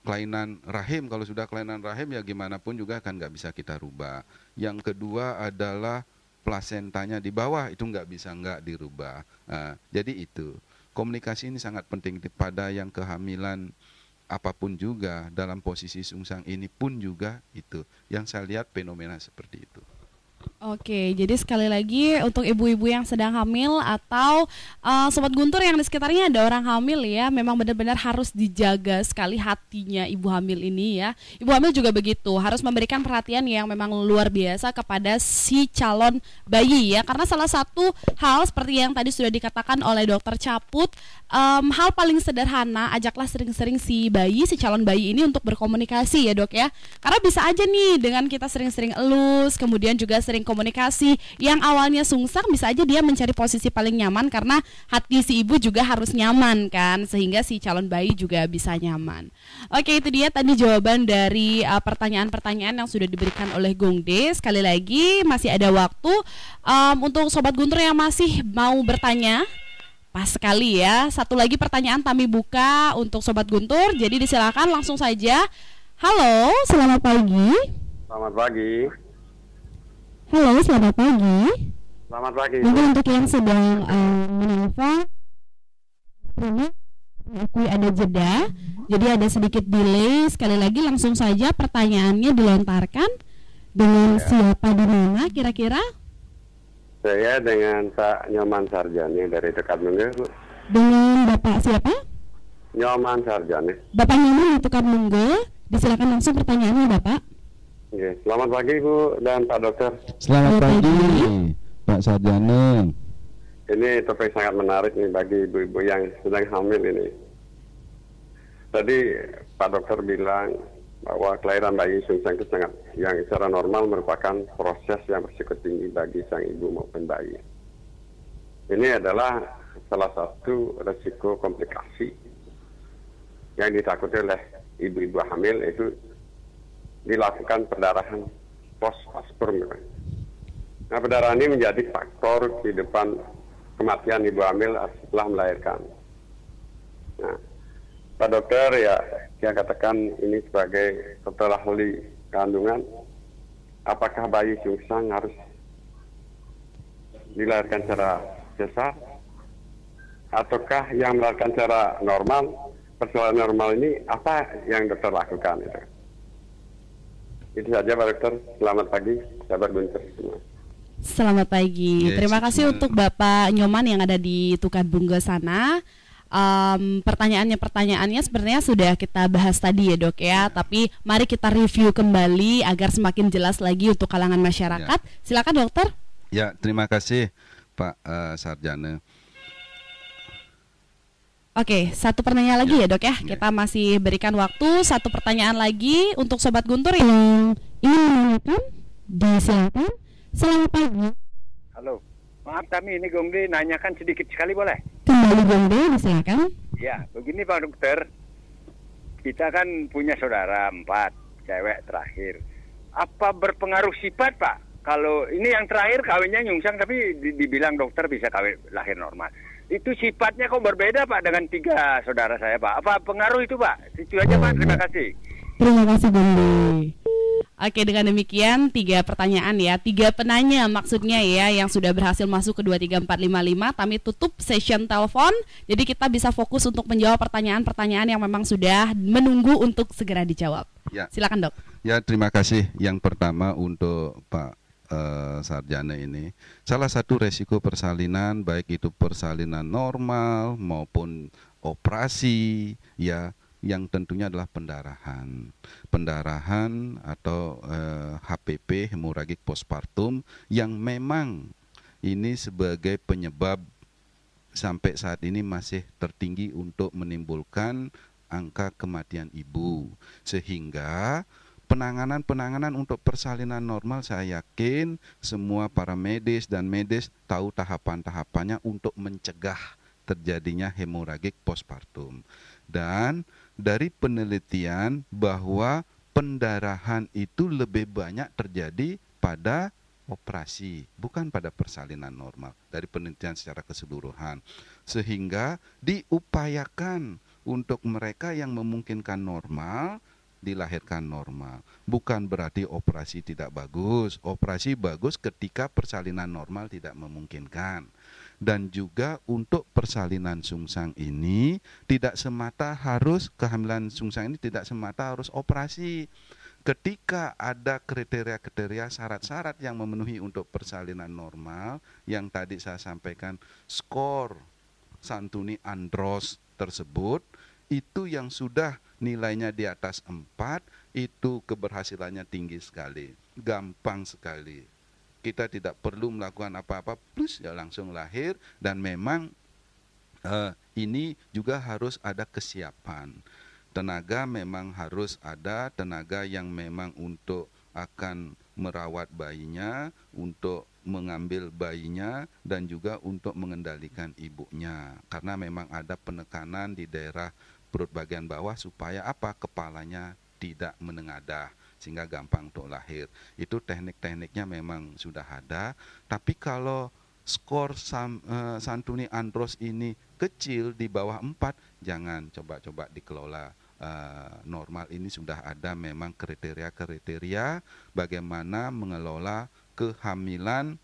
Kelainan rahim, kalau sudah kelainan rahim ya gimana pun juga kan nggak bisa kita rubah. Yang kedua adalah plasentanya di bawah, itu nggak bisa nggak dirubah. Jadi itu komunikasi ini sangat penting pada yang kehamilan apapun juga, dalam posisi sungsang ini pun juga itu yang saya lihat fenomena seperti itu. Oke, jadi sekali lagi untuk ibu-ibu yang sedang hamil atau Sobat Guntur yang di sekitarnya ada orang hamil ya, memang benar-benar harus dijaga sekali hatinya ibu hamil ini ya. Ibu hamil juga begitu, harus memberikan perhatian yang memang luar biasa kepada si calon bayi ya. Karena salah satu hal seperti yang tadi sudah dikatakan oleh Dokter Caput, hal paling sederhana, ajaklah sering-sering si calon bayi ini untuk berkomunikasi ya Dok ya. Karena bisa aja nih dengan kita sering-sering elus, kemudian juga sering komunikasi, yang awalnya sungsang bisa aja dia mencari posisi paling nyaman karena hati si ibu juga harus nyaman kan, sehingga si calon bayi juga bisa nyaman. Oke, itu dia tadi jawaban dari pertanyaan-pertanyaan yang sudah diberikan oleh Gong De. Sekali lagi masih ada waktu untuk Sobat Guntur yang masih mau bertanya. Pas sekali ya, satu lagi pertanyaan kami buka untuk Sobat Guntur, jadi disilakan langsung saja. Halo, selamat pagi. Selamat pagi. Halo, selamat pagi. Selamat pagi. Mungkin untuk yang sedang menelpon, akui ada jeda, jadi ada sedikit delay. Sekali lagi langsung saja pertanyaannya dilontarkan. Dengan siapa di mana kira-kira? Saya dengan Pak Nyoman Sarjani dari Tekadmungge. Dengan Bapak siapa? Nyoman Sarjani. Bapak Nyoman di Tekadmungge. Disilakan langsung pertanyaannya Bapak. Oke, selamat pagi Bu dan Pak Dokter. Selamat pagi Pak Sarjana. Ini topik sangat menarik nih bagi ibu-ibu yang sedang hamil ini. Tadi Pak Dokter bilang bahwa kelahiran bayi sungsang itu sangat, yang secara normal merupakan proses yang berisiko tinggi bagi sang ibu maupun bayi. Ini adalah salah satu resiko komplikasi yang ditakuti oleh ibu-ibu hamil, itu dilakukan pendarahan postpartum. Nah, pendarahan ini menjadi faktor kehidupan kematian ibu hamil setelah melahirkan. Nah, Pak Dokter ya, yang katakan ini sebagai dokter ahli kandungan, apakah bayi sungsang harus dilahirkan secara sesar, ataukah yang melahirkan secara normal? Persoalan normal ini apa yang dokter lakukan itu? Itu saja Pak Dokter. Selamat pagi, sahabat Guntur semua. Selamat pagi. Terima kasih untuk Bapak Nyoman yang ada di Tukadbungge sana. Pertanyaannya sebenarnya sudah kita bahas tadi ya Dok ya. Tapi mari kita review kembali agar semakin jelas lagi untuk kalangan masyarakat. Silakan Dokter. Ya, terima kasih Pak Sarjana. Oke, satu pertanyaan lagi ya dok ya. Ya. Kita masih berikan waktu satu pertanyaan lagi untuk Sobat Guntur yang ingin menanyakan. Disilakan. Selamat pagi. Halo, maaf kami ini Gongde nanyakan sedikit sekali boleh? Kembali Gongde, disilakan. Ya, begini Pak Dokter, kita kan punya saudara 4, cewek terakhir. Apa berpengaruh sifat Pak? Kalau ini yang terakhir kawinnya nyungsang tapi dibilang dokter bisa kawin lahir normal. Itu sifatnya kok berbeda Pak dengan 3 saudara saya Pak? Apa pengaruh itu Pak? Itu aja Pak, terima kasih. Terima kasih Gongde. Oke, dengan demikian 3 pertanyaan ya, 3 penanya maksudnya ya yang sudah berhasil masuk ke 23455. Kami tutup session telepon. Jadi kita bisa fokus untuk menjawab pertanyaan-pertanyaan yang memang sudah menunggu untuk segera dijawab. Ya. Silakan dok. Ya, terima kasih. Yang pertama untuk Pak Sarjana ini, salah satu resiko persalinan baik itu persalinan normal maupun operasi ya, yang tentunya adalah pendarahan atau HPP, hemoragik postpartum, yang memang ini sebagai penyebab sampai saat ini masih tertinggi untuk menimbulkan angka kematian ibu, sehingga penanganan untuk persalinan normal saya yakin semua para medis dan medis tahu tahapan-tahapannya untuk mencegah terjadinya hemoragik postpartum. Dan dari penelitian bahwa pendarahan itu lebih banyak terjadi pada operasi, bukan pada persalinan normal, dari penelitian secara keseluruhan. Sehingga diupayakan untuk mereka yang memungkinkan normal, dilahirkan normal. Bukan berarti operasi tidak bagus. Operasi bagus ketika persalinan normal tidak memungkinkan. Dan juga untuk persalinan sungsang ini tidak semata harus, kehamilan sungsang ini tidak semata harus operasi. Ketika ada kriteria-kriteria syarat-syarat yang memenuhi untuk persalinan normal, yang tadi saya sampaikan skor Santuni Andros tersebut, itu yang sudah nilainya di atas 4, itu keberhasilannya tinggi sekali, gampang sekali. Kita tidak perlu melakukan apa-apa, plus ya langsung lahir. Dan memang ini juga harus ada kesiapan. Tenaga memang harus ada, tenaga yang memang untuk akan merawat bayinya, untuk mengambil bayinya, dan juga untuk mengendalikan ibunya. Karena memang ada penekanan di daerah perut bagian bawah supaya apa? Kepalanya tidak menengadah sehingga gampang untuk lahir. Itu teknik-tekniknya memang sudah ada. Tapi kalau skor Santuni Andros ini kecil di bawah 4, jangan coba-coba dikelola. Normal ini sudah ada memang kriteria-kriteria bagaimana mengelola kehamilan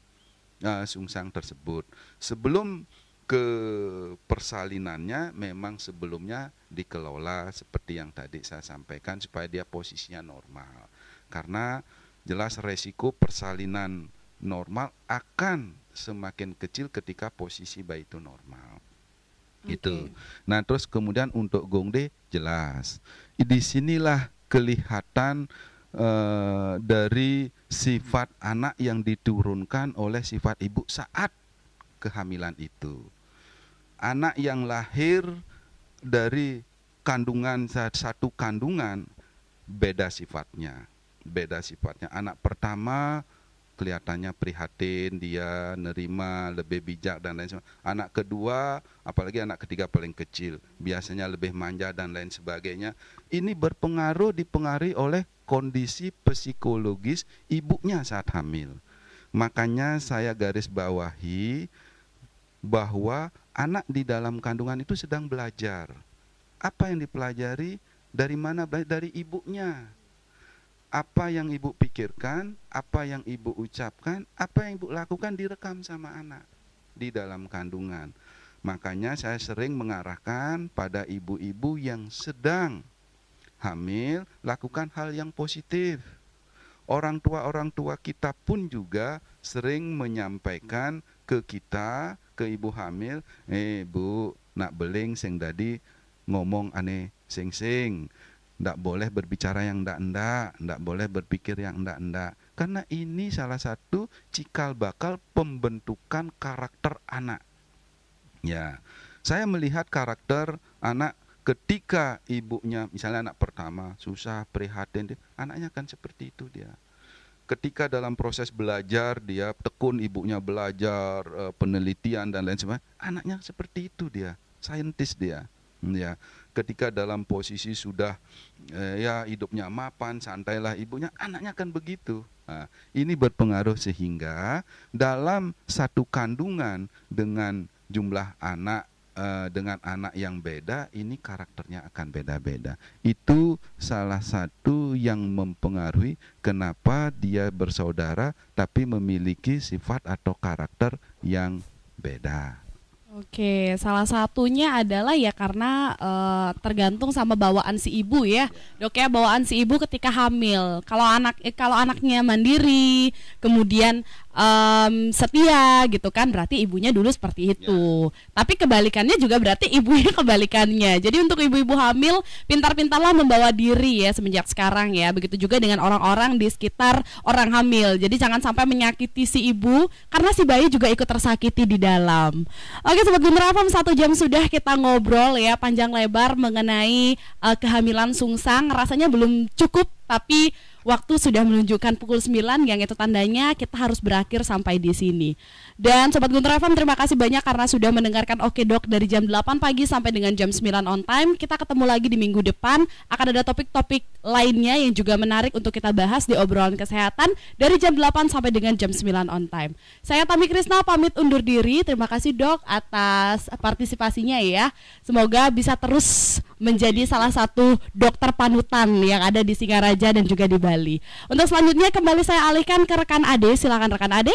sungsang tersebut. Sebelum ke persalinannya memang sebelumnya dikelola seperti yang tadi saya sampaikan supaya dia posisinya normal. Karena jelas resiko persalinan normal akan semakin kecil ketika posisi bayi itu normal. Gitu. Nah, terus kemudian untuk Gongde jelas. Di sinilah kelihatan dari sifat anak yang diturunkan oleh sifat ibu saat kehamilan itu. Anak yang lahir dari kandungan satu kandungan beda sifatnya. Anak pertama kelihatannya prihatin, dia nerima, lebih bijak dan lain sebagainya. Anak kedua, apalagi anak ketiga paling kecil, biasanya lebih manja dan lain sebagainya. Ini dipengaruhi oleh kondisi psikologis ibunya saat hamil. Makanya saya garis bawahi bahwa anak di dalam kandungan itu sedang belajar. Apa yang dipelajari? Dari mana? Dari ibunya. Apa yang ibu pikirkan, apa yang ibu ucapkan, apa yang ibu lakukan direkam sama anak di dalam kandungan. Makanya saya sering mengarahkan pada ibu-ibu yang sedang hamil, lakukan hal yang positif. Orang tua kita pun juga sering menyampaikan ke kita, ke ibu hamil, bu, nak beling sing dadi ngomong aneh sing-sing. Ndak boleh berbicara yang ndak boleh berpikir yang ndak. Karena ini salah satu cikal bakal pembentukan karakter anak. Ya, saya melihat karakter anak ketika ibunya, misalnya anak pertama susah, prihatin, anaknya kan seperti itu dia. Ketika dalam proses belajar dia tekun ibunya belajar, penelitian dan lain sebagainya, anaknya seperti itu dia, saintis dia. Ya, ketika dalam posisi sudah ya hidupnya mapan, santailah ibunya, anaknya kan begitu. Nah, ini berpengaruh sehingga dalam satu kandungan dengan jumlah anak dengan anak yang beda, ini karakternya akan beda-beda. Itu salah satu yang mempengaruhi kenapa dia bersaudara tapi memiliki sifat atau karakter yang beda. Oke, salah satunya adalah ya karena tergantung sama bawaan si ibu ya, Dok ya, bawaan si ibu ketika hamil. Kalau anaknya mandiri, kemudian setia gitu kan, berarti ibunya dulu seperti itu. Ya. Tapi kebalikannya juga berarti ibunya kebalikannya. Jadi untuk ibu-ibu hamil, pintar-pintarlah membawa diri ya semenjak sekarang ya. Begitu juga dengan orang-orang di sekitar orang hamil. Jadi jangan sampai menyakiti si ibu karena si bayi juga ikut tersakiti di dalam. Oke, Sobat Guntur FM, 1 jam sudah kita ngobrol ya panjang lebar mengenai kehamilan sungsang. Rasanya belum cukup, tapi waktu sudah menunjukkan pukul 9, yang itu tandanya kita harus berakhir sampai di sini. Dan Sobat Guntur FM, terima kasih banyak karena sudah mendengarkan Oke Dok dari jam 8 pagi sampai dengan jam 9 on time. Kita ketemu lagi di minggu depan, akan ada topik-topik lainnya yang juga menarik untuk kita bahas di obrolan kesehatan dari jam 8 sampai dengan jam 9 on time. Saya Tami Krisna pamit undur diri. Terima kasih Dok atas partisipasinya ya. Semoga bisa terus menjadi salah satu dokter panutan yang ada di Singaraja dan juga di Bali. Untuk selanjutnya kembali saya alihkan ke rekan Ade. Silakan rekan Ade.